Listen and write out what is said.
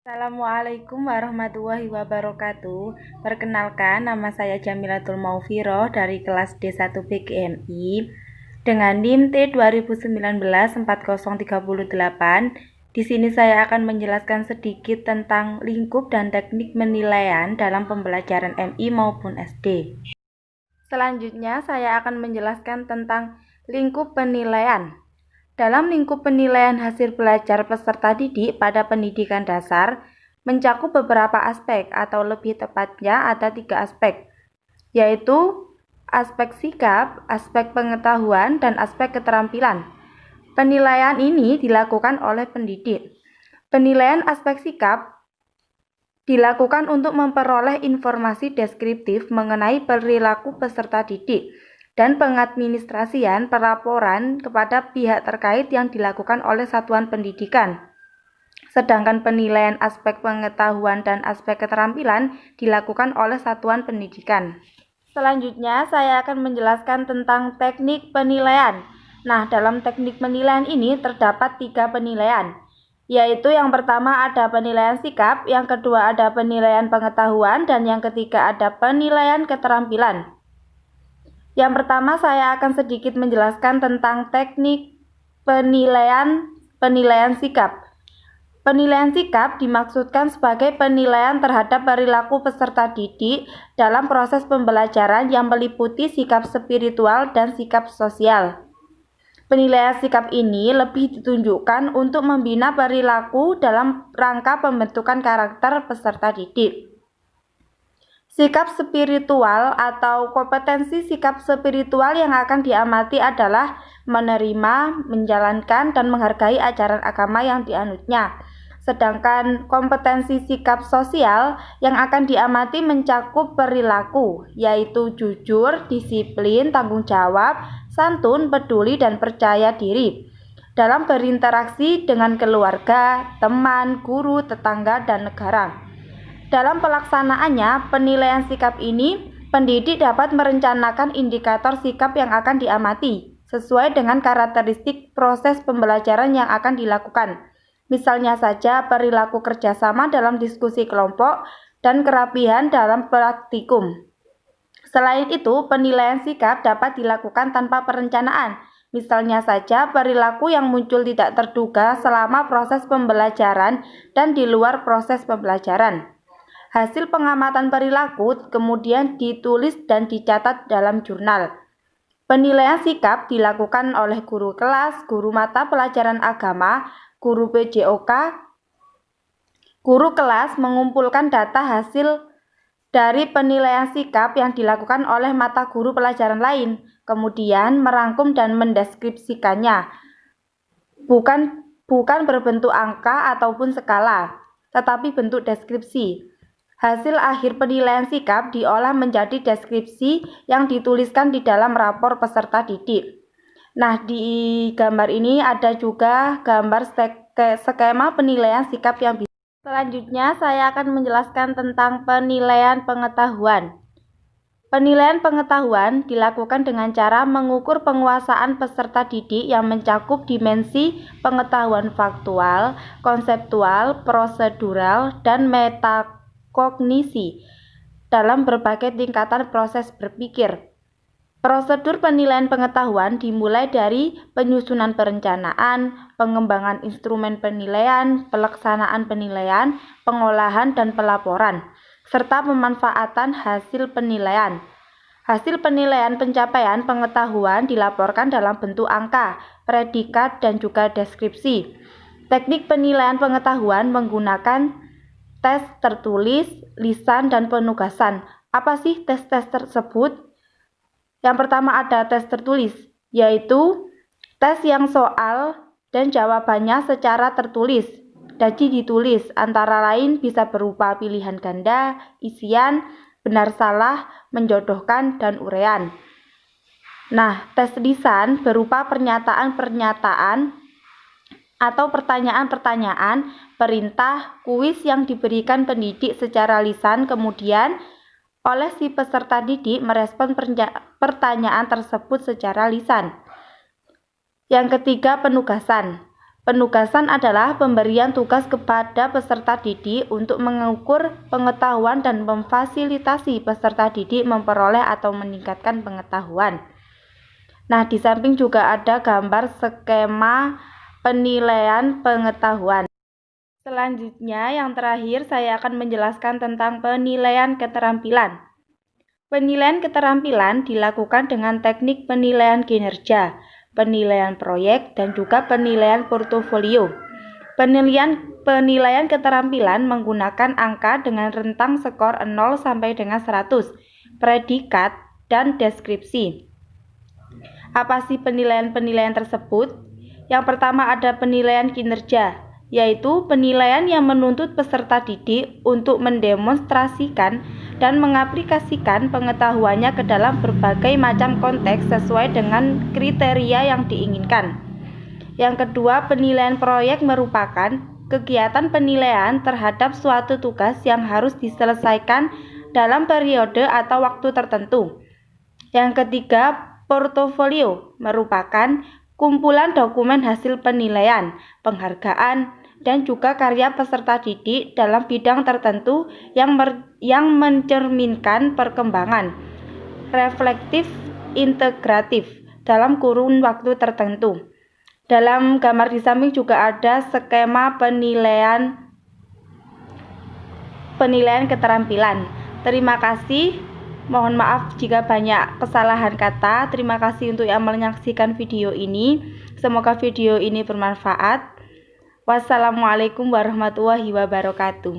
Assalamualaikum warahmatullahi wabarakatuh. Perkenalkan, nama saya Jamilatul Maufiroh dari kelas D1 BGMI dengan NIM T2019-40388. Di sini saya akan menjelaskan sedikit tentang lingkup dan teknik penilaian dalam pembelajaran MI maupun SD. Selanjutnya, saya akan menjelaskan tentang lingkup penilaian. Dalam lingkup penilaian hasil belajar peserta didik pada pendidikan dasar mencakup beberapa aspek atau lebih tepatnya ada 3 aspek, yaitu aspek sikap, aspek pengetahuan, dan aspek keterampilan. Penilaian ini dilakukan oleh pendidik. Penilaian aspek sikap dilakukan untuk memperoleh informasi deskriptif mengenai perilaku peserta didik dan pengadministrasian pelaporan kepada pihak terkait yang dilakukan oleh satuan pendidikan. Sedangkan penilaian aspek pengetahuan dan aspek keterampilan dilakukan oleh satuan pendidikan. Selanjutnya, saya akan menjelaskan tentang teknik penilaian. Nah, dalam teknik penilaian ini terdapat 3 penilaian, yaitu yang pertama ada penilaian sikap, yang kedua ada penilaian pengetahuan, dan yang ketiga ada penilaian keterampilan. Yang pertama, saya akan sedikit menjelaskan tentang teknik penilaian sikap. Penilaian sikap dimaksudkan sebagai penilaian terhadap perilaku peserta didik dalam proses pembelajaran yang meliputi sikap spiritual dan sikap sosial. Penilaian sikap ini lebih ditunjukkan untuk membina perilaku dalam rangka pembentukan karakter peserta didik. Sikap spiritual atau kompetensi sikap spiritual yang akan diamati adalah menerima, menjalankan, dan menghargai ajaran agama yang dianutnya. Sedangkan kompetensi sikap sosial yang akan diamati mencakup perilaku, yaitu jujur, disiplin, tanggung jawab, santun, peduli, dan percaya diri dalam berinteraksi dengan keluarga, teman, guru, tetangga, dan negara. Dalam pelaksanaannya, penilaian sikap ini, pendidik dapat merencanakan indikator sikap yang akan diamati, sesuai dengan karakteristik proses pembelajaran yang akan dilakukan. Misalnya saja perilaku kerjasama dalam diskusi kelompok dan kerapihan dalam praktikum. Selain itu, penilaian sikap dapat dilakukan tanpa perencanaan. Misalnya saja perilaku yang muncul tidak terduga selama proses pembelajaran dan di luar proses pembelajaran. Hasil pengamatan perilaku kemudian ditulis dan dicatat dalam jurnal. Penilaian sikap dilakukan oleh guru kelas, guru mata pelajaran agama, guru PJOK. Guru kelas mengumpulkan data hasil dari penilaian sikap yang dilakukan oleh mata guru pelajaran lain, kemudian merangkum dan mendeskripsikannya. Bukan berbentuk angka ataupun skala, tetapi bentuk deskripsi. Hasil akhir penilaian sikap diolah menjadi deskripsi yang dituliskan di dalam rapor peserta didik. Nah, di gambar ini ada juga gambar skema penilaian sikap yang bisa. Selanjutnya, saya akan menjelaskan tentang penilaian pengetahuan. Penilaian pengetahuan dilakukan dengan cara mengukur penguasaan peserta didik yang mencakup dimensi pengetahuan faktual, konseptual, prosedural, dan metakognisi dalam berbagai tingkatan proses berpikir. Prosedur penilaian pengetahuan dimulai dari penyusunan perencanaan, pengembangan instrumen penilaian, pelaksanaan penilaian, pengolahan, dan pelaporan, serta pemanfaatan hasil penilaian. Hasil penilaian pencapaian pengetahuan dilaporkan dalam bentuk angka, predikat, dan juga deskripsi. Teknik penilaian pengetahuan menggunakan tes tertulis, lisan, dan penugasan. Apa sih tes-tes tersebut? Yang pertama ada tes tertulis, yaitu tes yang soal dan jawabannya secara tertulis. Jadi ditulis, antara lain bisa berupa pilihan ganda, isian, benar salah, menjodohkan, dan uraian. Tes lisan berupa pernyataan-pernyataan atau pertanyaan-pertanyaan, perintah, kuis yang diberikan pendidik secara lisan, kemudian oleh si peserta didik merespon pertanyaan tersebut secara lisan. Yang ketiga, penugasan. Penugasan adalah pemberian tugas kepada peserta didik untuk mengukur pengetahuan dan memfasilitasi peserta didik memperoleh atau meningkatkan pengetahuan. Nah, di samping juga ada gambar skema penilaian pengetahuan. Selanjutnya, yang terakhir saya akan menjelaskan tentang penilaian keterampilan. Penilaian keterampilan dilakukan dengan teknik penilaian kinerja, penilaian proyek, dan juga penilaian portofolio. Penilaian keterampilan menggunakan angka dengan rentang skor 0 sampai dengan 100, predikat, dan deskripsi. Apa sih penilaian-penilaian tersebut? Yang pertama ada penilaian kinerja, yaitu penilaian yang menuntut peserta didik untuk mendemonstrasikan dan mengaplikasikan pengetahuannya ke dalam berbagai macam konteks sesuai dengan kriteria yang diinginkan. Yang kedua, penilaian proyek merupakan kegiatan penilaian terhadap suatu tugas yang harus diselesaikan dalam periode atau waktu tertentu. Yang ketiga, portofolio merupakan kumpulan dokumen hasil penilaian, penghargaan, dan juga karya peserta didik dalam bidang tertentu yang mencerminkan perkembangan reflektif integratif dalam kurun waktu tertentu. Dalam gambar di samping juga ada skema penilaian keterampilan. Terima kasih. Mohon maaf jika banyak kesalahan kata. Terima kasih untuk yang menyaksikan video ini. Semoga video ini bermanfaat. Wassalamualaikum warahmatullahi wabarakatuh.